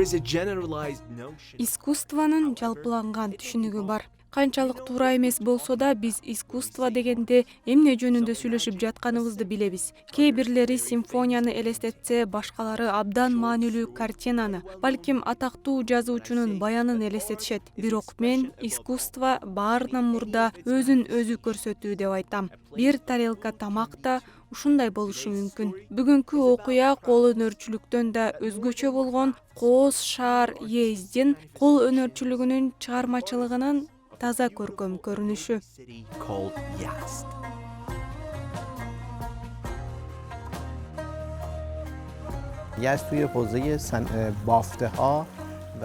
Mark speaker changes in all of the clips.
Speaker 1: is a generalized notion.
Speaker 2: Искусствонун жалпыланган түшүнүгү бар. Канчалык туура эмес болсо да биз искусство дегенде эмне жөнүндө сүйлөшүп жатканыбызды билебиз. Кээ бирлери симфонияны элестетсе, башкалары абдан маанилүү картинаны, балким атактуу жазуучунун баянын элестетишет. Бирок мен искусство баарынан мурда өзүн өзү көрсөтүү деп айтам. Бир тарелка тамак да ушундай болушу мүмкүн. Бүгүнкү окуя кол өнөрчүлүктөн да өзгөчө болгон Кооз шаар Йездин кол өнөрчүлүгүнүн чыгармачылыгынын таза көркөм көрүнүшү.
Speaker 1: Called Yazd.
Speaker 3: یزد توی حوزه بافته ها و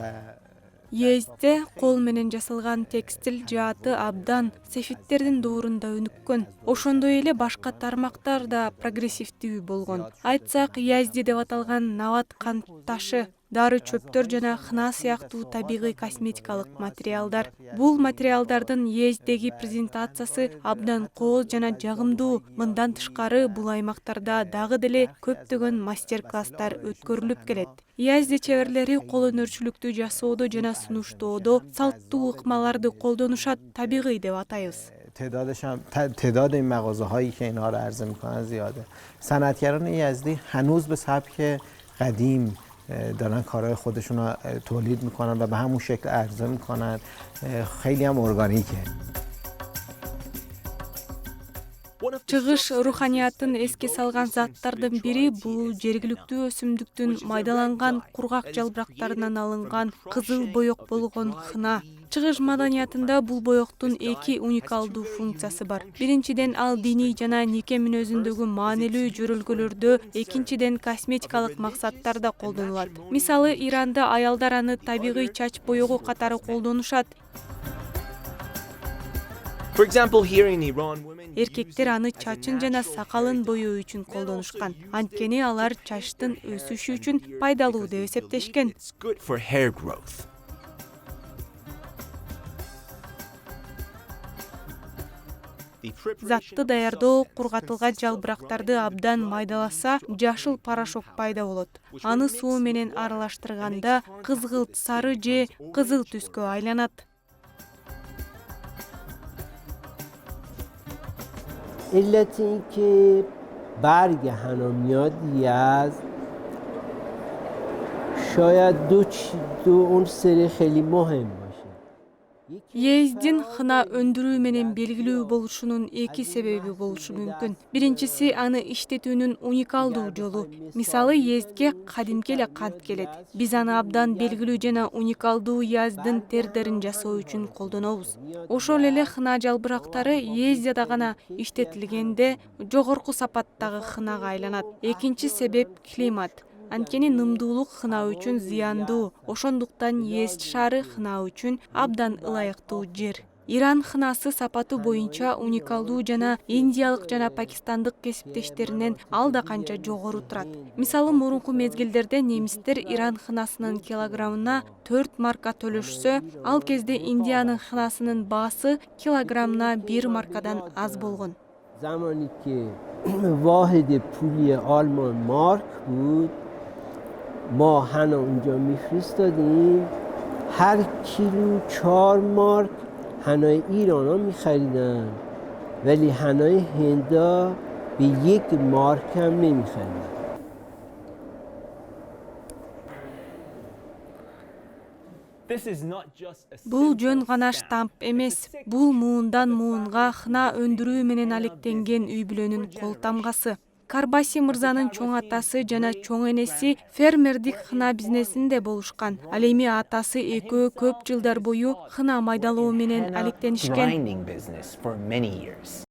Speaker 2: Йездде кол менен жасалган текстил жааты абдан сефиттердин доорунда өнүккөн. Ошондой эле башка тармактар да прогрессивдүү болгон. Айтсак, Язди деп аталган нават кант ташы, дары чөптөр жана хына сыяктуу табигый косметикалык материалдар. Бул материалдардын Езддеги презентациясы абдан кооз жана жагымдуу. Мындан тышкары бул аймактарда дагы деле көптөгөн мастер-класстар өткөрүлүп келет. Язди чеберлери кол өнөрчүлүктү жасоодо жана сунуштоодо салттуу ыкмаларды колдонушат, табигый деп атайбыз.
Speaker 3: تعداد این مغازه هایی که اینها رو عرضه میکنن زیاده. صنعتگران یزدی هنوز به سبک قدیم دارن کارهای خودشون رو تولید میکنن و به همون شکل عرضه میکنن. خیلی هم ارگانیکه.
Speaker 2: Чыгыш руханиятын эске салган заттардын бири бул жергиликтүү өсүмдүктүн майдаланган кургак жалбырактарынан алынган кызыл боек болгон хына. Чыгыш маданиятында бул боектун эки уникалдуу функциясы бар. Биринчиден, ал диний жана нике мүнөзүндөгү маанилүү жөрөлгөлөрдө, экинчиден, косметикалык максаттарда колдонулат. Мисалы, Иранда аялдар аны табигый чач боегу катары колдонушат.
Speaker 1: For example, here in Iran, women
Speaker 2: Эркектер аны чачын жана сакалын боёо үчүн колдонушкан. Анткени алар чачтын өсүшү үчүн пайдалуу деп эсептешкен.
Speaker 1: it's good for hair growth.
Speaker 2: Затты даярдоо кургатылган жалбырактарды абдан майдаласа, жашыл порошок пайда болот. Аны суу менен аралаштырганда кызгылт сары же кызыл түскө айланат.
Speaker 4: علت این که برگ حنا میاد یزد شاید دو عنصر خیلی مهم باشه.
Speaker 2: Ездин хына өндүрүү менен белгилүү болушунун эки себеби болушу мүмкүн. Биринчиси, аны иштетүүнүн уникалдуу жолу. Мисалы, Ездге кадимки эле кант келет. Биз аны абдан белгилүү жана уникалдуу Яздын тердерин жасоо үчүн колдонобуз. Ошол эле хына жалбырактары Ездияда гана иштетилгенде жогорку сапаттагы хынага айланат. Экинчи себеп климат. Анткени нымдуулук хына үчүн зыяндуу, ошондуктан Йезд шаары хына үчүн абдан ылайыктуу жер. Иран хынасы сапаты боюнча уникалдуу жана индиялык жана пакистандык кесиптештеринен алда канча жогору турат. Мисалы, мурунку мезгилдерде немистер Иран хынасынын килограммына 4 марка төлөшсө, ал кезде Индиянын хынасынын баасы килограммына 1 маркадан аз болгон.
Speaker 4: زمانی که واحد پولی آلمان مارک بود ما حنا اونجا میفرستادیم هر کیلو 4 مارک حنای ایران ها میخریدن ولی حنای هندا به 1 مارک هم نمیخریدن.
Speaker 2: Бул жөн гана штамп эмес, бул муундан муунга хына өндүрүү менен алектенген үй бүлөнүн кол тамгасы. Карбаси мырзанын чоң атасы жана чоң энеси фермердик хына бизнесинде болушкан. Ал эми атасы экөө көп жылдар бою хына майдалоо менен алектенишкен.
Speaker 1: Grinding business for many years.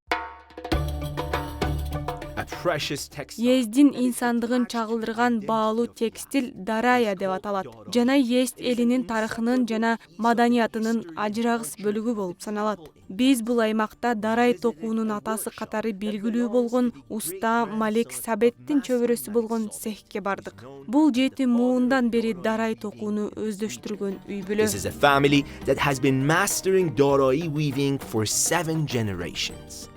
Speaker 1: A precious textile.
Speaker 2: Ездин инсандыгын чагылдырган баалуу текстил Дарая деп аталат. Жана Езд элинин тарыхынын жана маданиятынын ажырагыс бөлүгү болуп саналат. Биз бул аймакта Дарай токуунун атасы катары белгилүү болгон уста Малек Сабеттин чөбөрөсү болгон цехке бардык. Бул 7 муундан бери Дарай токууну өздөштүргөн үй бүлө.
Speaker 1: This is a family that has been mastering Darai weaving for 7 generations.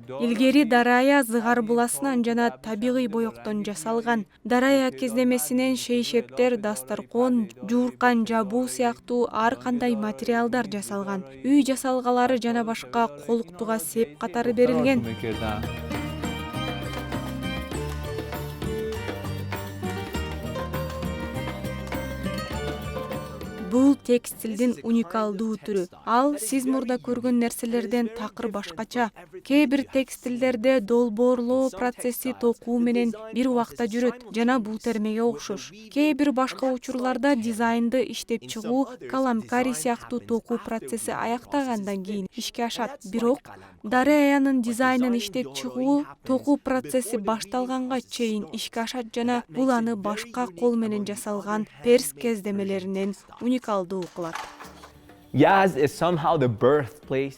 Speaker 2: Илгери дарая зыгар буласынан жана табигый боектон жасалган. Дарая кездемесинен шейшептер, дастаркон, жууркан жабуу сыяктуу ар кандай материалдар жасалган. Үй жасалгалары жана башка колуктуга сеп катары берилген. Бул текстилдин уникалдуу түрү. Ал сиз мурда көргөн нерселерден такыр башкача. Кээ бир текстилдерде долбоорлоо процесси токуу менен бир убакта жүрөт жана бул термеге окшош. Кээ бир башка учурларда дизайнды иштеп чыгуу каламкари сыяктуу токуу процесси аяктагандан кийин ишке ашат. Бирок дараянын дизайнын иштеп чыгуу токуу процесси башталганга чейин ишке ашат жана бул аны башка кол менен жасалган перс кездемелеринен уникалдуу кылат.
Speaker 1: Yazd is somehow the birthplace.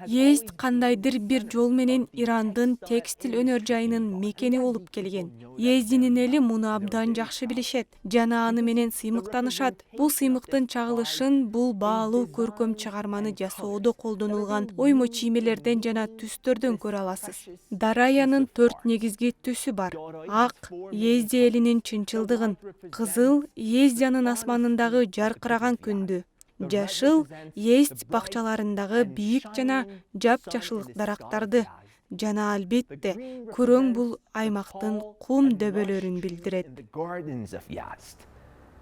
Speaker 2: Езд кандайдыр бир жол менен Ирандын текстил өнөр жайынын мекени болуп келген. Ездинин эли муну абдан жакшы билишет жана аны менен сыймыктанышат. Бул сыймыктын чагылышын бул баалуу көркөм чыгарманы жасоодо колдонулган оймо чиймелерден жана түстөрдөн көрө аласыз. Дараянын 4 негизги түсү бар. Ак Езди элинин чынчылдыгын, кызыл Ездянын асманындагы жаркыраган күндү, жашыл Езд бакчаларындагы бийик жана жапжашылык дарактарды жана албетте күрөң бул аймактын кум дөбөлөрүн билдирет.
Speaker 1: The gardens of Yazd.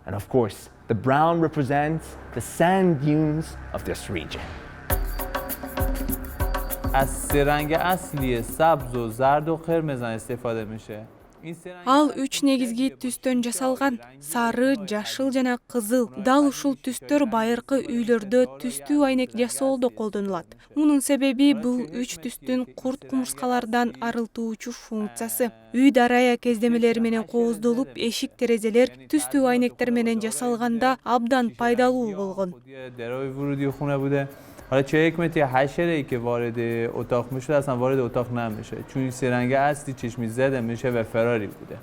Speaker 1: And of course, the brown represents the sand dunes of this region.
Speaker 5: از سه رنگ اصلی سبز و زرد و قرمز استفاده میشه.
Speaker 2: Ал 3 негизги түстөн жасалган: сары, жашыл жана кызыл. Дал ушул түстөр байыркы үйлөрдө түстүү айнек жасоодо колдонулат. Мунун себеби бул 3 түстүн курт кумурскалардан арылтуучу функциясы. Үй дарая кездемелери менен кооздолуп, эшик терезелер түстүү айнектер менен жасалганда абдан пайдалуу болгон.
Speaker 5: حالا چه حکمتی حشره‌ای که وارد اتاق میشه اصلا وارد اتاق نمیشه چون این سه رنگ اصلی چشمی زده میشه و فراری بوده.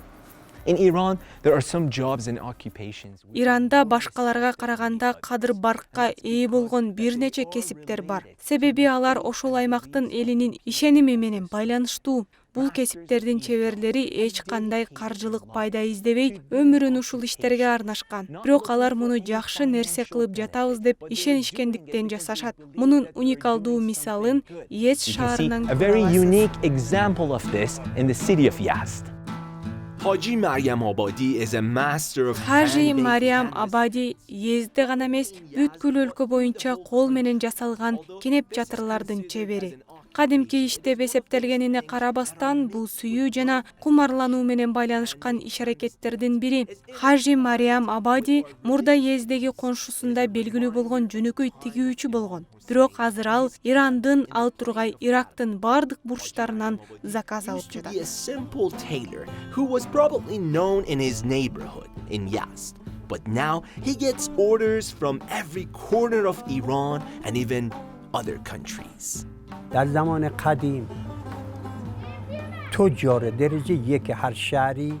Speaker 1: In Iran, there are some jobs and occupations.
Speaker 2: Иранда башкаларга караганда кадыр баркка ээ болгон бир нече кесиптер бар. Себеби алар ошол аймактын элинин ишеними менен байланыштуу. Бул кесиптердин чеберлери эч кандай каржылык пайда издебей, өмүрүн ушул иштерге арнашкан. Бирок алар муну жакшы нерсе кылып жатабыз деп ишенишкендиктен жасашат. Мунун уникалдуу мисалын Ез шаарынан
Speaker 1: A very unique example of this in the city of Yazd. Haji Maryam Abadi is a master of
Speaker 2: Хажи Мариям Абади Езде гана эмес, бүткүл өлкө боюнча кол менен жасалган кенеп чатырлардын чебери. Кадимки иштеп эсептелгенине карабастан, бул сүйүү жана кумарлануу менен байланышкан иш-аракеттердин бири. Хажи Мариям Абади мурда Ездеги коншусунда белгилүү болгон жөнөкөй тигүүчү болгон. Бирок азыр ал Ирандын, ал тургай Ирактын бардык бурчтарынан заказ алып жатат.
Speaker 1: a simple tailor who was probably known in his neighborhood in Yazd. But now he gets orders from every corner of Iran and even other countries.
Speaker 6: در زمان قدیم تجار درجه یک هر شهری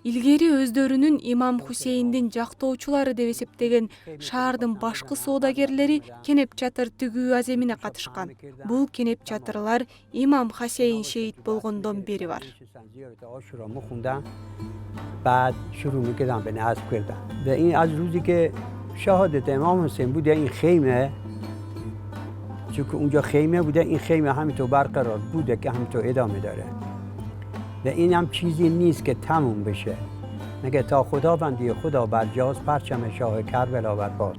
Speaker 2: Илгери өздөрүнүн Имам Хусейндин жактоочулары деп эсептеген шаардын башкы соодагерлери кенеп чатыр тигүү аземине катышкан. Бул кенеп чатырлар Имам Хусейн шейит болгондон бери бар.
Speaker 6: بعد شروع می‌کردن به نصب کردن و این از روزی که شهادت امام حسین بوده این خیمه چون که اونجا خیمه بوده این خیمه همینطور برقرار بوده که همینطور ادامه داره و این هم چیزی نیست که تموم بشه مگه تا خداوندی خدا برجاست پرچم شاه کربلا برپا.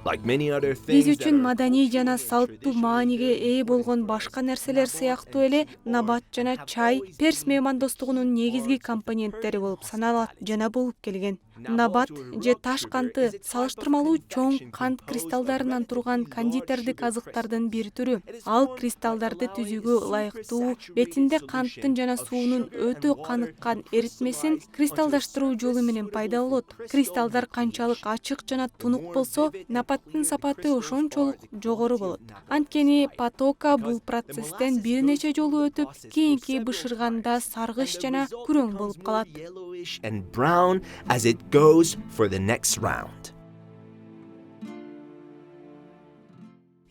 Speaker 1: Like many other
Speaker 2: Биз
Speaker 1: things that
Speaker 2: үчүн
Speaker 1: are
Speaker 2: маданий жана салттуу мааниге ээ болгон башка нерселер сыяктуу эле набат жана чай перс меймандостугунун негизги компоненттери болуп саналат жана болуп келген. Набат же таш канты салыштырмалуу чоң кант кристаллдарынан турган кондитердик азыктардын бир түрү. Ал кристаллдарды түзүүгө ылайыктуу, бетинде канттын жана суунун өтө каныккан эритмесин кристалдаштыруу жолу менен пайда болот. Кристаллдар канчалык ачык жана тунук болсо, напаттын сапаты ошончолук жогору болот. Анткени потока бул процесстен бир нече жолу өтүп, кийинки бышырганда саргыч жана күрөң болуп калат.
Speaker 1: yellowish and brown as it goes for the next round.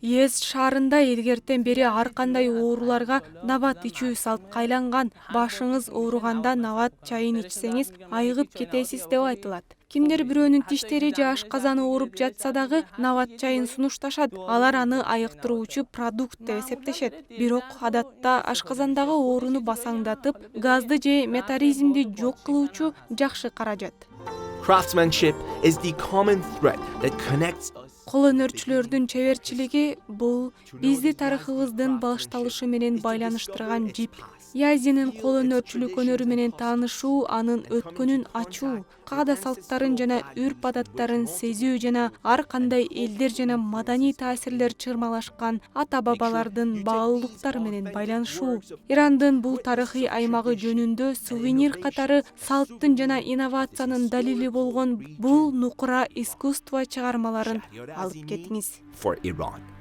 Speaker 2: Езд шаарында илгертен бери ар кандай ооруларга нават ичүү салтка айланган. Башыңыз ооруганда нават чайын ичсеңиз айыгып кетесиз деп айтылат. Кимдир бирөөнүн тиштери же ашказаны ооруп жатса дагы нават чайын сунушташат. Алар аны айыктыруучу продукт деп эсептешет. Бирок адатта ашказандагы ооруну басаңдатып, газды же метеоризмди жок кылуучу жакшы каражат.
Speaker 1: Craftsmanship is the common thread that connects us.
Speaker 2: Кол өнөрчүлөрдүн чеберчилиги бул бизди тарыхыбыздын багышталышы менен байланыштырган жип. Язинин кол өнөрчүлүк өнөрү менен таанышуу, анын өткөнүн ачуу, каада салттарын жана үрп адаттарын сезүү жана ар кандай элдер жана маданий таасирлер чырмалашкан ата-бабалардын баалуулуктары менен байланышуу. Ирандын бул тарыхый аймагы жөнүндө сувенир катары салттын жана инновациянын далили болгон бул нукура искусство чыгармаларын алып кетиңиз.
Speaker 1: For Iran.